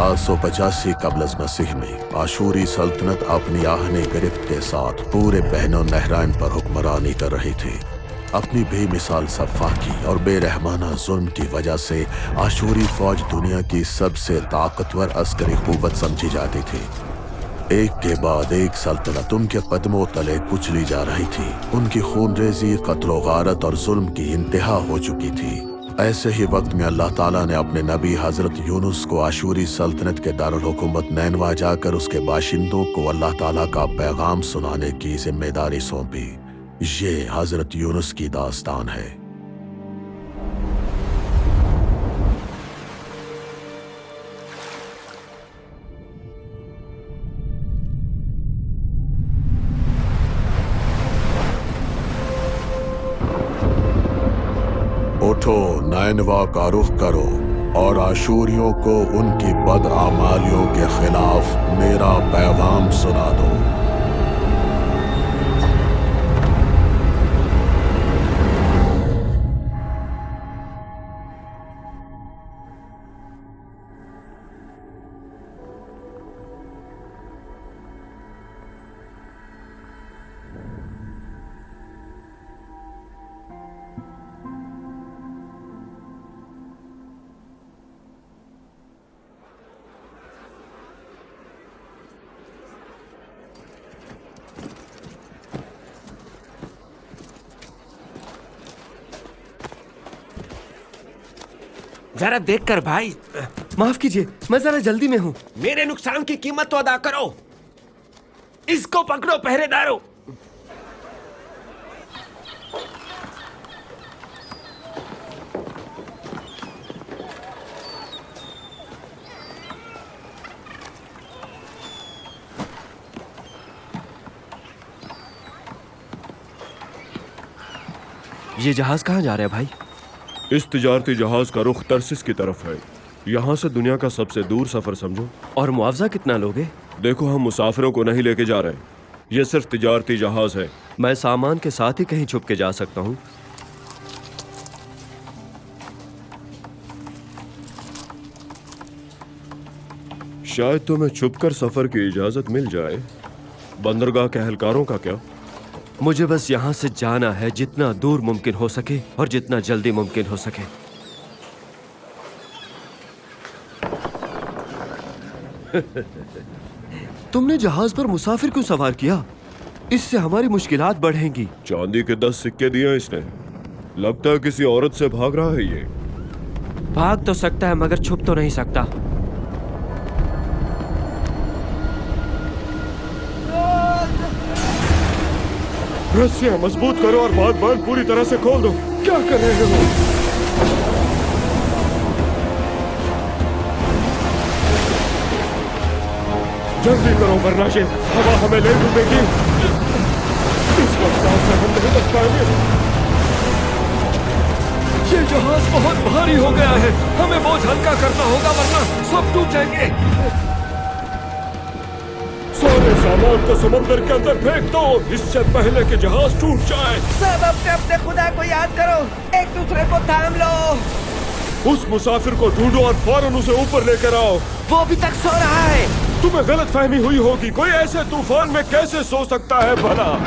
785 قبل از مسیح میں آشوری سلطنت اپنی آہن گرفت کے ساتھ پورے بحر النہرین پر حکمرانی کر رہی تھی۔ اپنی بے مثال سفاکی اور بے رحمانہ ظلم کی وجہ سے آشوری فوج دنیا کی سب سے طاقتور عسکری قوت سمجھی جاتی تھی۔ ایک کے بعد ایک سلطنت ان کے قدموں تلے کچلی جا رہی تھی۔ ان کی خون ریزی، قتل و غارت اور ظلم کی انتہا ہو چکی تھی۔ ایسے ہی وقت میں اللہ تعالیٰ نے اپنے نبی حضرت یونس کو آشوری سلطنت کے دارالحکومت نینوا جا کر اس کے باشندوں کو اللہ تعالیٰ کا پیغام سنانے کی ذمہ داری سونپی۔ یہ حضرت یونس کی داستان ہے۔ اٹھو، نینوا کا رخ کرو اور آشوریوں کو ان کی بدعمالیوں کے خلاف میرا پیغام سنا دو۔ ذرا دیکھ کر بھائی، معاف کیجیے، میں ذرا جلدی میں ہوں۔ میرے نقصان کی قیمت تو ادا کرو۔ اس کو پکڑو پہرے دارو۔ یہ جہاز کہاں جا رہا ہے بھائی؟ اس تجارتی جہاز کا رخ ترسس کی طرف ہے۔ یہاں سے دنیا کا سب سے دور سفر سمجھو۔ اور معاوضہ کتنا لوگے؟ دیکھو، ہم مسافروں کو نہیں لے کے جا رہے، یہ صرف تجارتی جہاز ہے۔ میں سامان کے ساتھ ہی کہیں چھپ کے جا سکتا ہوں؟ شاید تمہیں چھپ کر سفر کی اجازت مل جائے۔ بندرگاہ کے اہلکاروں کا کیا؟ مجھے بس یہاں سے جانا ہے، جتنا دور ممکن ہو سکے اور جتنا جلدی ممکن ہو سکے۔ تم نے جہاز پر مسافر کیوں سوار کیا؟ اس سے ہماری مشکلات بڑھیں گی۔ چاندی کے 10 سکے دیے اس نے، لگتا ہے کسی عورت سے بھاگ رہا ہے۔ یہ بھاگ تو سکتا ہے مگر چھپ تو نہیں سکتا۔ رسیاں مضبوط کرو اور بات باندھ پوری طرح سے کھول دو۔ کیا کر رہے ہو؟ جلدی کرو ورنہ یہ ہوا ہمیں لے ڈوبے گی۔ اس وقت سے ہم نہیں بچ پائیں گے۔ یہ جہاز بہت بھاری ہو گیا ہے، ہمیں بوجھ ہلکا کرنا ہوگا ورنہ سب ڈوب جائیں گے۔ سارے سامان کو سمندر کے اندر پھینک دو، اس سے پہلے کہ جہاز ٹوٹ جائے۔ سب اپنے اپنے خدا کو یاد کرو، ایک دوسرے کو تھام لو۔ اس مسافر کو ڈھونڈو اور فوراً اسے اوپر لے کر آؤ۔ وہ ابھی تک سو رہا ہے۔ تمہیں غلط فہمی ہوئی ہوگی، کوئی ایسے طوفان میں کیسے سو سکتا ہے بھلا؟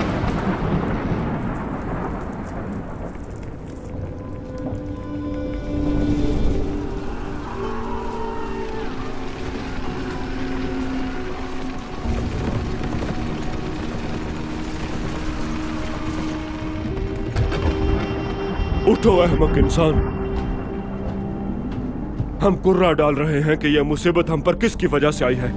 اٹھو احمق انسان، ہم کرا ڈال رہے ہیں کہ یہ مصیبت ہم پر کس کی وجہ سے آئی ہے۔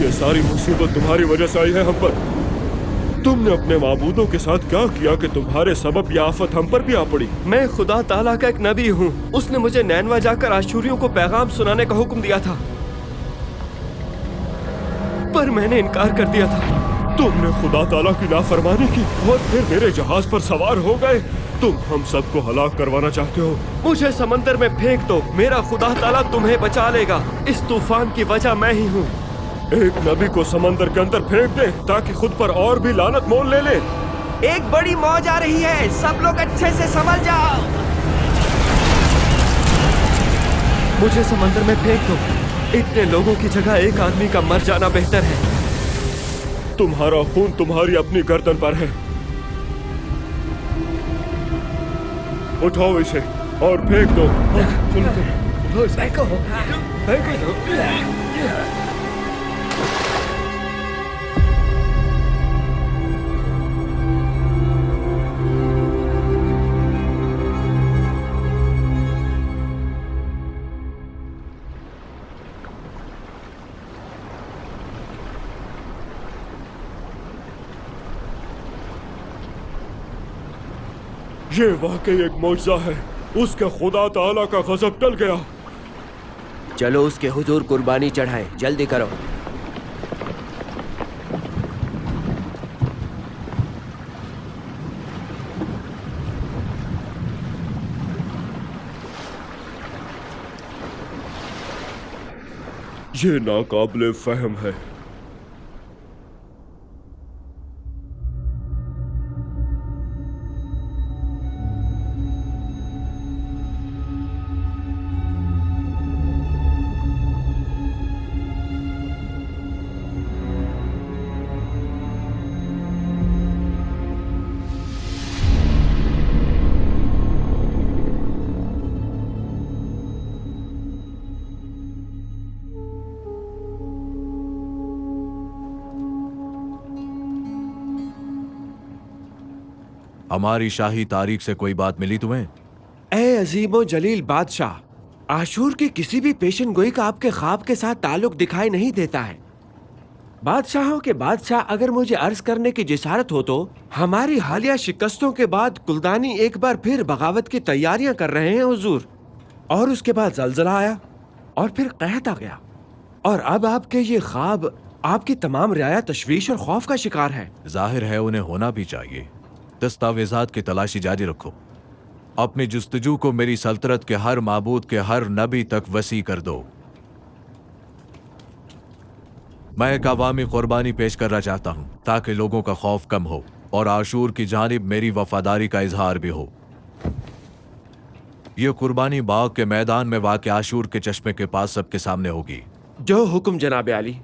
یہ ساری مصیبت تمہاری وجہ سے آئی ہے ہم پر۔ تم نے اپنے معبودوں کے ساتھ کیا کیا کہ تمہارے سبب یہ آفت ہم پر بھی آ پڑی؟ میں خدا تعالیٰ کا ایک نبی ہوں، اس نے مجھے نینوا جا کر آشوریوں کو پیغام سنانے کا حکم دیا تھا، پر میں نے انکار کر دیا تھا۔ تم نے خدا تعالیٰ کی نافرمانی کی اور پھر میرے جہاز پر سوار ہو گئے तुम हम सबको हलाक करवाना चाहते हो। मुझे समंदर में फेंक दो, मेरा खुदा ताला तुम्हें बचा लेगा। इस तूफान की वजह मैं ही हूँ। एक नबी को समंदर के अंदर फेंक दे ताकि खुद पर और भी लानत मोल ले ले। एक बड़ी मौज आ रही है, सब लोग अच्छे से संभल जाओ। मुझे समंदर में फेंक दो, इतने लोगों की जगह एक आदमी का मर जाना बेहतर है। तुम्हारा खून तुम्हारी अपनी गर्दन पर है। उठाओ इसे और फेंक दो। ये वाकई एक मौजज़ा है। उसके खुदा ताला का गज़ब टल गया। चलो उसके हुजूर कुर्बानी चढ़ाएं, जल्दी करो। ये नाकाबिले फहम है। हमारी शाही तारीख से कोई बात मिली तुम्हें? ए अजीमो जलील बादशाह, आशूर की किसी भी पेशन गोई का आपके ख्वाब के साथ ताल्लुक दिखाई नहीं देता है। बादशाहों के बादशाह अगर मुझे अर्ज करने की जिसारत हो तो हमारी हालिया शिकस्तों के बाद कुलदानी एक बार फिर बगावत की तैयारियां कर रहे हैं हुजूर। और उसके बाद जलजला आया और फिर कहत आ गया, और अब आपके ये ख्वाब, आपकी तमाम रियाया तशवीश और खौफ का शिकार है। जाहिर है उन्हें होना भी चाहिए। दस्तावेजात की तलाशी जारी रखो। अपनी जुस्तजू को मेरी सल्तनत के हर माबूद के हर नबी तक वसी कर दो। मैं एक अवामी कुर्बानी पेश करना चाहता हूं ताकि लोगों का खौफ कम हो और आशूर की जानिब मेरी वफादारी का इजहार भी हो। यह कुर्बानी बाग के मैदान में वाक़ आशूर के चश्मे के पास सबके सामने होगी। जो हुक्म जनाब आली।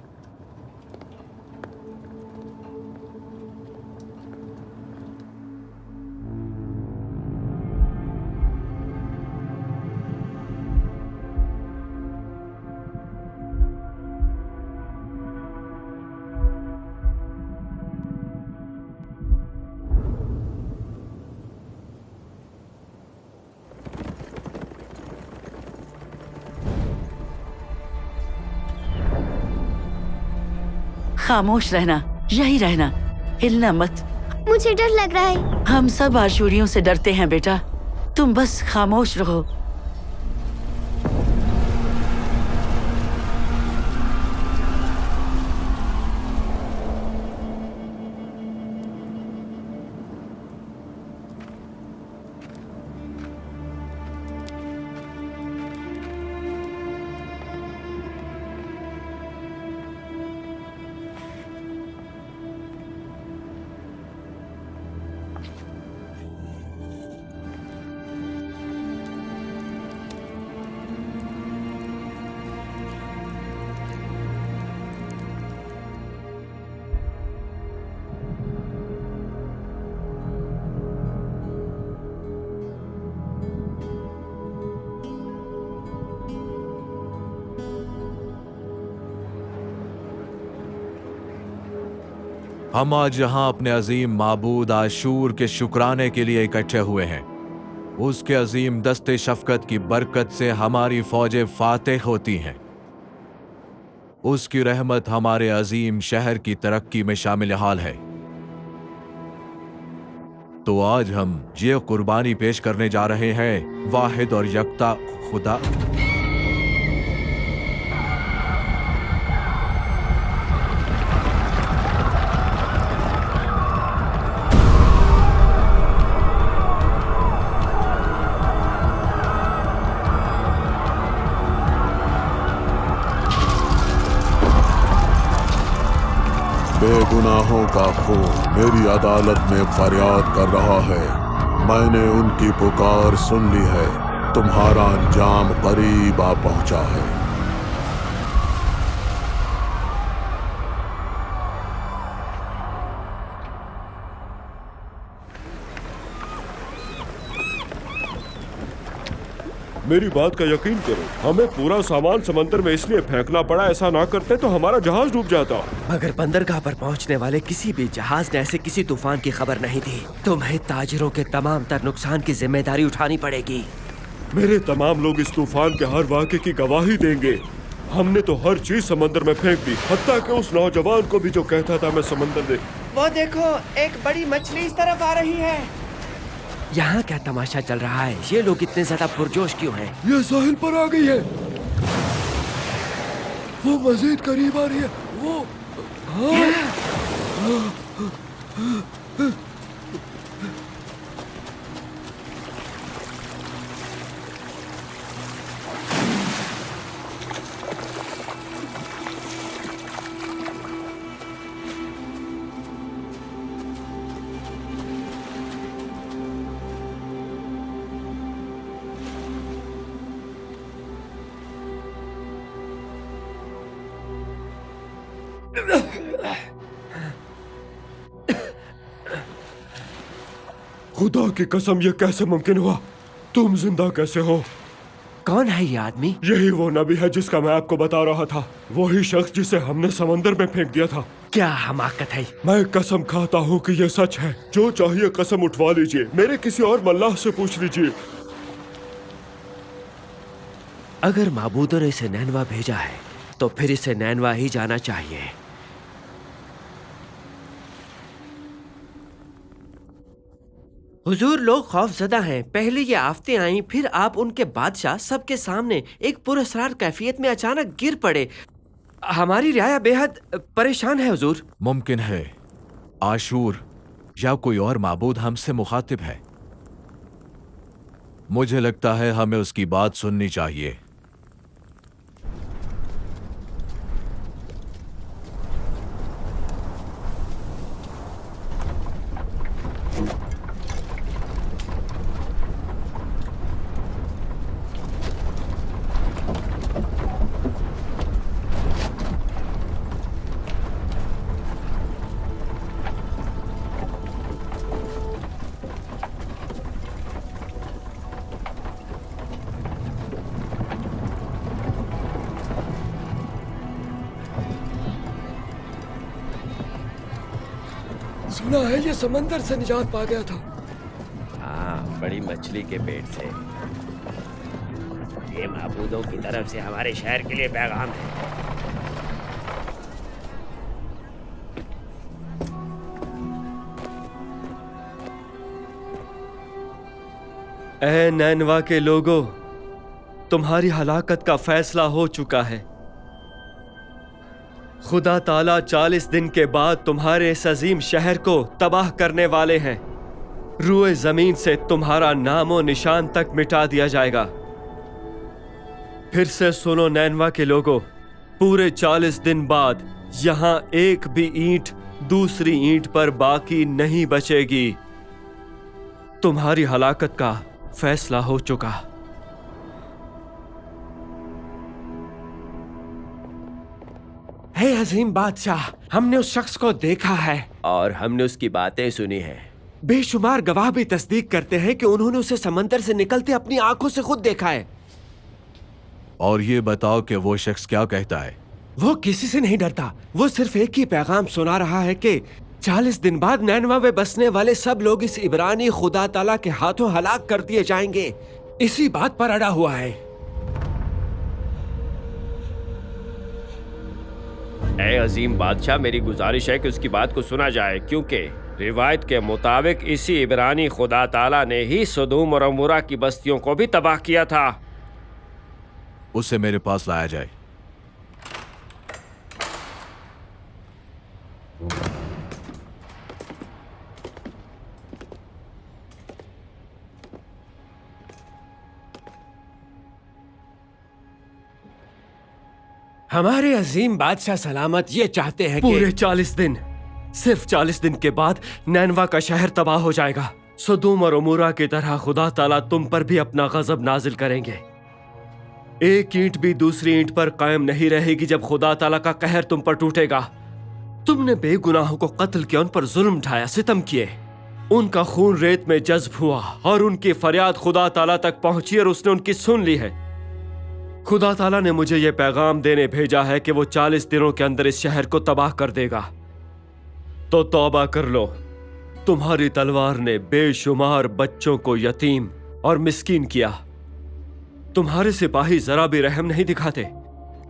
खामोश रहना, यही रहना, हिलना मत। मुझे डर लग रहा है। हम सब आशूरियों से डरते हैं बेटा, तुम बस खामोश रहो। हम आज यहाँ अपने अजीम माबूद आशूर के शुक्राने के लिए इकट्ठे हुए हैं। उसके अजीम दस्ते शफकत की बरकत से हमारी फौजें फातेह होती हैं। उसकी रहमत हमारे अजीम शहर की तरक्की में शामिल हाल है। तो आज हम ये कुर्बानी पेश करने जा रहे हैं वाहिद और यकता खुदा। बेगुनाहों का खून मेरी अदालत में फरियाद कर रहा है। मैंने उनकी पुकार सुन ली है। तुम्हारा अंजाम करीब आ पहुंचा है। मेरी बात का यकीन करो, हमें पूरा सामान समंदर में इसलिए फेंकना पड़ा। ऐसा ना करते तो हमारा जहाज डूब जाता। मगर बंदरगाह पर पहुंचने वाले किसी भी जहाज ने ऐसे किसी तूफान की खबर नहीं दी। तुम्हें ताजिरों के तमाम तर नुकसान की जिम्मेदारी उठानी पड़ेगी। मेरे तमाम लोग इस तूफान के हर वाक़े की गवाही देंगे। हमने तो हर चीज समंदर में फेंक दी, हत्ता कि उस नौजवान को भी जो कहता था मैं समंदर दे। वो देखो, एक बड़ी मछली इस तरफ आ रही है। यहाँ क्या तमाशा चल रहा है? ये लोग इतने ज्यादा पुरजोश क्यों हैं? ये साहिल पर आ गई है। वो मजीद करीब आ रही है। वो खुदा की कसम, ये कैसे मुमकिन हुआ? तुम जिंदा कैसे हो? कौन है ये आदमी? यही वो नबी है जिसका मैं आपको बता रहा था। वही शख्स जिसे हमने समंदर में फेंक दिया था। क्या हमाकत है? मैं कसम खाता हूँ कि ये सच है। जो चाहिए कसम उठवा लीजिए। मेरे किसी और मल्लाह से पूछ लीजिए। अगर माबूदों ने इसे नैनवा भेजा है तो फिर इसे नैनवा ही जाना चाहिए। हुजूर, लोग खौफजदा हैं। पहले ये आफतें आईं, फिर आप उनके बादशाह सबके सामने एक पुरअसरार कैफियत में अचानक गिर पड़े। हमारी रियाया बेहद परेशान है हुजूर। मुमकिन है आशूर या कोई और माबूद हमसे मुखातिब है। मुझे लगता है हमें उसकी बात सुननी चाहिए। सुना है ये समंदर से निजात पा गया था। हाँ, बड़ी मछली के पेट से। ये माबूदों की तरफ से हमारे शहर के लिए पैगाम है। ऐ नैनवा के लोगों, तुम्हारी हलाकत का फैसला हो चुका है। खुदा ताला 40 दिन के बाद तुम्हारे इस अजीम शहर को तबाह करने वाले हैं। रूए जमीन से तुम्हारा नामो निशान तक मिटा दिया जाएगा। फिर से सुनो नैनवा के लोगों, पूरे 40 दिन बाद यहाँ एक भी ईंट दूसरी ईंट पर बाकी नहीं बचेगी। तुम्हारी हलाकत का फैसला हो चुका। हे अजीम बादशाह, हमने उस शख्स को देखा है और हमने उसकी बातें सुनी है। बेशुमार गवाह भी तस्दीक करते हैं कि उन्होंने उसे समंदर से निकलते अपनी आंखों से खुद देखा है। और ये बताओ कि वो शख्स क्या कहता है? वो किसी से नहीं डरता। वो सिर्फ एक ही पैगाम सुना रहा है कि 40 दिन बाद नैनवा में बसने वाले सब लोग इस इब्रानी खुदा ताला के हाथों हलाक कर दिए जाएंगे। इसी बात पर अड़ा हुआ है। ऐ अजीम बादशाह, मेरी गुजारिश है कि उसकी बात को सुना जाए, क्योंकि रिवायत के मुताबिक इसी इब्रानी खुदा ताला ने ही सदूम और अमूरा की बस्तियों को भी तबाह किया था। उसे मेरे पास लाया जाए। हमारे अजीम बादशाह सलामत ये चाहते हैं पूरे कि 40 दिन सिर्फ 40 दिन के बाद नैनवा का शहर तबाह हो जाएगा। सदूम और उमूरा की तरह खुदा ताला तुम पर भी अपना गजब नाजिल करेंगे। एक ईंट भी दूसरी ईंट पर कायम नहीं रहेगी जब खुदा ताला का कहर तुम पर टूटेगा। तुमने बेगुनाहों को कत्ल किया, उन पर जुल्म ढाया, सितम किए, उनका खून रेत में जज्ब हुआ और उनकी फरियाद खुदा ताला तक पहुंची और उसने उनकी सुन ली है। खुदा ताला ने मुझे यह पैगाम देने भेजा है कि वो 40 दिनों के अंदर इस शहर को तबाह कर देगा। तो तौबा कर लो। तुम्हारी तलवार ने बेशुमार बच्चों को यतीम और मिस्कीन किया। तुम्हारे सिपाही जरा भी रहम नहीं दिखाते।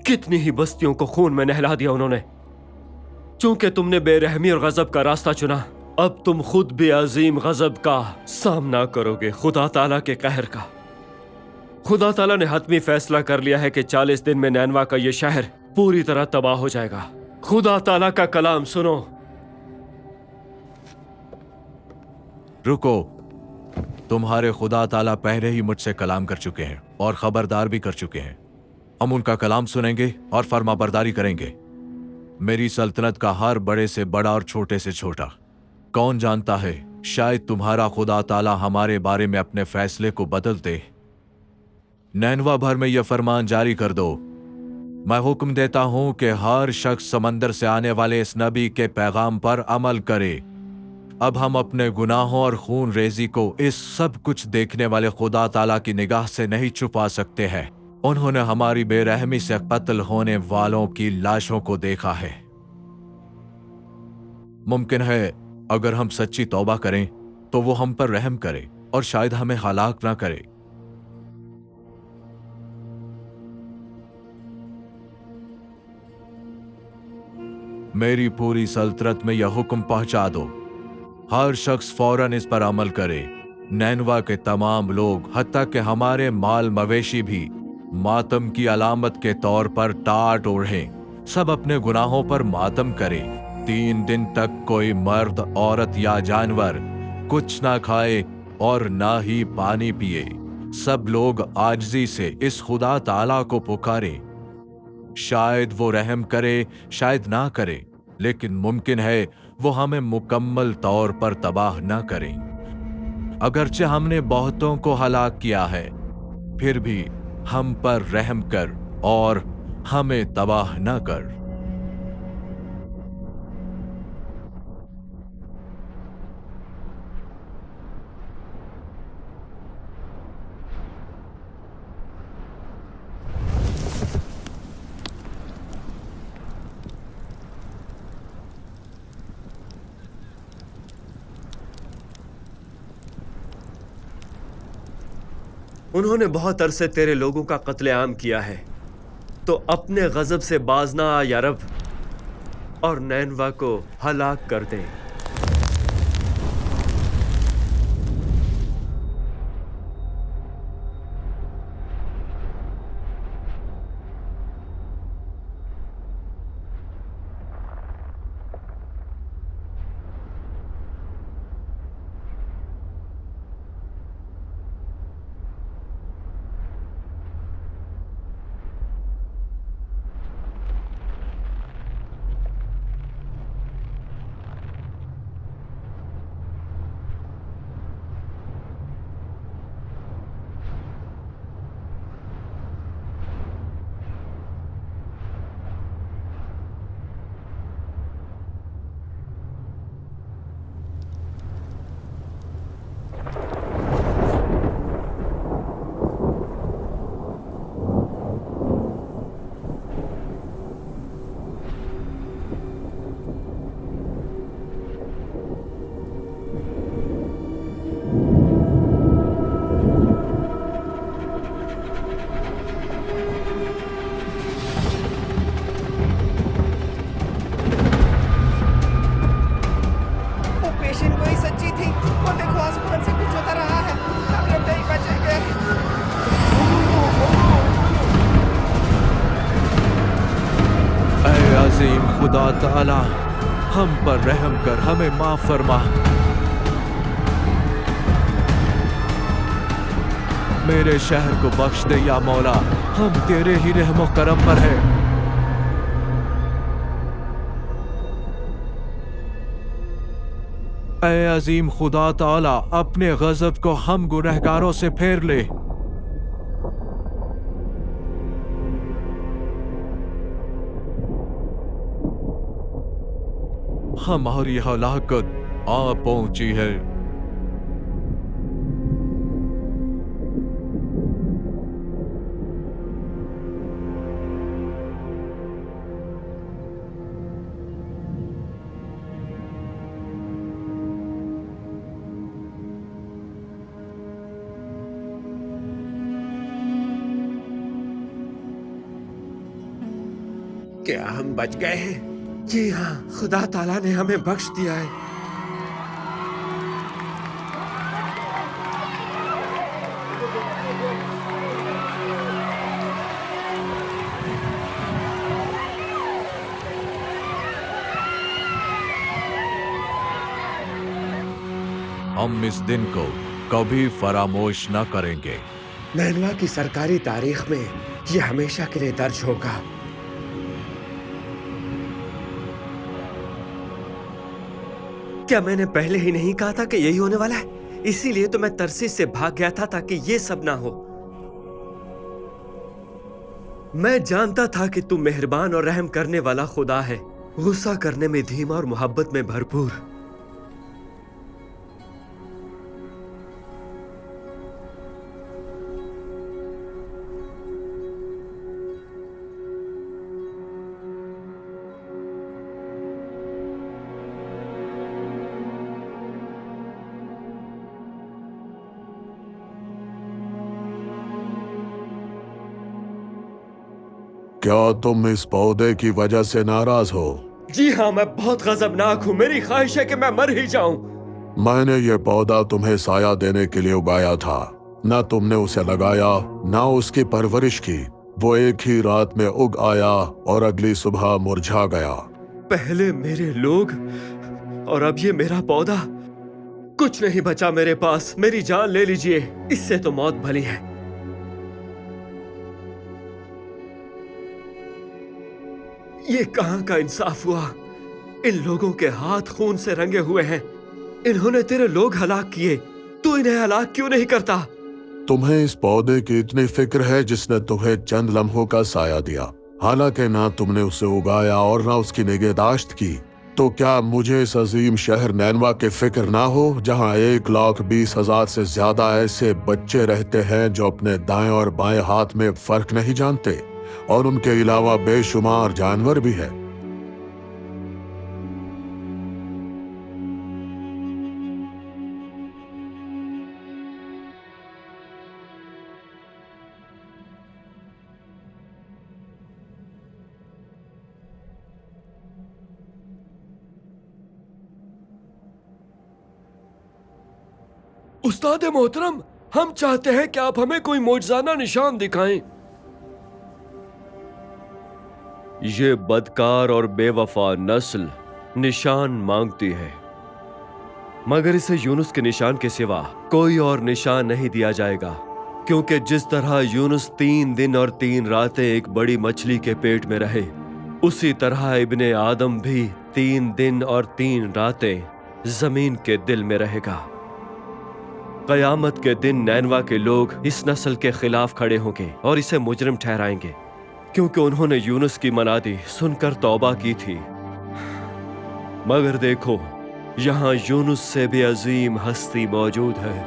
कितनी ही बस्तियों को खून में नहला दिया उन्होंने। चूंकि तुमने बेरहमी और गजब का रास्ता चुना, अब तुम खुद भी अजीम गजब का सामना करोगे, खुदा ताला के कहर का। खुदा ताला ने हतमी फैसला कर लिया है कि 40 दिन में नैनवा का यह शहर पूरी तरह तबाह हो जाएगा। खुदा ताला का कलाम सुनो। रुको, तुम्हारे खुदा ताला पहले ही मुझसे कलाम कर चुके हैं और खबरदार भी कर चुके हैं। हम उनका कलाम सुनेंगे और फरमाबरदारी करेंगे। मेरी सल्तनत का हर बड़े से बड़ा और छोटे से छोटा, कौन जानता है, शायद तुम्हारा खुदा ताला हमारे बारे में अपने फैसले को बदल दे। नैनवा भर में यह फरमान जारी कर दो, मैं हुक्म देता हूं कि हर शख्स समंदर से आने वाले इस नबी के पैगाम पर अमल करे। अब हम अपने गुनाहों और खून रेजी को इस सब कुछ देखने वाले खुदा ताला की निगाह से नहीं छुपा सकते हैं। उन्होंने हमारी बेरहमी से कत्ल होने वालों की लाशों को देखा है। मुमकिन है अगर हम सच्ची तौबा करें तो वो हम पर रहम करे और शायद हमें हलाक ना करे। मेरी पूरी सल्तनत में यह हुक्म पहुंचा दो, हर शख्स फौरन इस पर अमल करे। नैनवा के तमाम लोग, हत्ता कि हमारे माल मवेशी भी, मातम की अलामत के तौर पर टाट ओढ़ें, सब अपने गुनाहों पर मातम करें। 3 दिन तक कोई मर्द, औरत या जानवर कुछ ना खाए और ना ही पानी पिए। सब लोग आजिज़ी से इस खुदा ताला को पुकारें। शायद वो रहम करे, शायद ना करे, लेकिन मुमकिन है वो हमें मुकम्मल तौर पर तबाह ना करें। अगरचे हमने बहुतों को हलाक किया है, फिर भी हम पर रहम कर और हमें तबाह ना कर। उन्होंने बहुत अरसे तेरे लोगों का कत्लेआम किया है, तो अपने गजब से बाज ना आ या रब, और नैनवा को हलाक कर दे। खुदा ताला हम पर रहम कर, हमें माफ फरमा। मेरे शहर को बख्श दे या मौला, हम तेरे ही रहमो करम पर है। اے عظیم خدا تعالی اپنے غضب کو ہم گنہگاروں سے پھیر لے۔ ہماری ہلاکت آ پہنچی ہے۔ کیا ہم بچ گئے ہیں؟ جی ہاں، خدا تعالیٰ نے ہمیں بخش دیا ہے۔ ہم اس دن کو کبھی فراموش نہ کریں گے۔ نینوا کی سرکاری تاریخ میں یہ ہمیشہ کے لیے درج ہوگا۔ کیا میں نے پہلے ہی نہیں کہا تھا کہ یہی ہونے والا ہے؟ اسی لیے تو میں ترسیس سے بھاگ گیا تھا تاکہ یہ سب نہ ہو۔ میں جانتا تھا کہ تو مہربان اور رحم کرنے والا خدا ہے، غصہ کرنے میں دھیما اور محبت میں بھرپور۔ کیا تم اس پودے کی وجہ سے ناراض ہو؟ جی ہاں، میں بہت غضبناک ہوں۔ میری خواہش ہے کہ میں مر ہی جاؤں۔ میں نے یہ پودا تمہیں سایہ دینے کے لیے اگایا تھا، نہ تم نے اسے لگایا نہ اس کی پرورش کی۔ وہ ایک ہی رات میں اگ آیا اور اگلی صبح مرجھا گیا۔ پہلے میرے لوگ اور اب یہ میرا پودا، کچھ نہیں بچا میرے پاس۔ میری جان لے لیجئے، اس سے تو موت بھلی ہے۔ یہ کہاں کا انصاف ہوا؟ ان لوگوں کے ہاتھ خون سے رنگے ہوئے ہیں۔ انہوں نے تیرے لوگ ہلاک کیے، تو انہیں ہلاک کیوں نہیں کرتا؟ تمہیں اس پودے کی اتنی فکر ہے جس نے تمہیں چند لمحوں کا سایہ دیا، حالانکہ نہ تم نے اسے اگایا اور نہ اس کی نگہداشت کی۔ تو کیا مجھے اس عظیم شہر نینوا کی فکر نہ ہو، جہاں 1,20,000 سے زیادہ ایسے بچے رہتے ہیں جو اپنے دائیں اور بائیں ہاتھ میں فرق نہیں جانتے، اور ان کے علاوہ بے شمار جانور بھی ہیں؟ استاد محترم، ہم چاہتے ہیں کہ آپ ہمیں کوئی معجزانہ نشان دکھائیں۔ یہ بدکار اور بے وفا نسل نشان مانگتی ہے، مگر اسے یونس کے نشان کے سوا کوئی اور نشان نہیں دیا جائے گا، کیونکہ جس طرح یونس 3 دن اور 3 راتیں ایک بڑی مچھلی کے پیٹ میں رہے، اسی طرح ابن آدم بھی 3 دن اور 3 راتیں زمین کے دل میں رہے گا۔ قیامت کے دن نینوا کے لوگ اس نسل کے خلاف کھڑے ہوں گے اور اسے مجرم ٹھہرائیں گے، کیونکہ انہوں نے یونس کی منادی سن کر توبہ کی تھی۔ مگر دیکھو، یہاں یونس سے بھی عظیم ہستی موجود ہے۔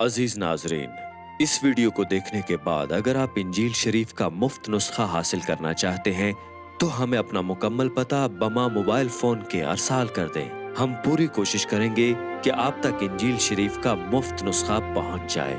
عزیز ناظرین، اس ویڈیو کو دیکھنے کے بعد اگر آپ انجیل شریف کا مفت نسخہ حاصل کرنا چاہتے ہیں تو ہمیں اپنا مکمل پتہ بما موبائل فون کے ارسال کر دیں۔ ہم پوری کوشش کریں گے کہ آپ تک انجیل شریف کا مفت نسخہ پہنچ جائے۔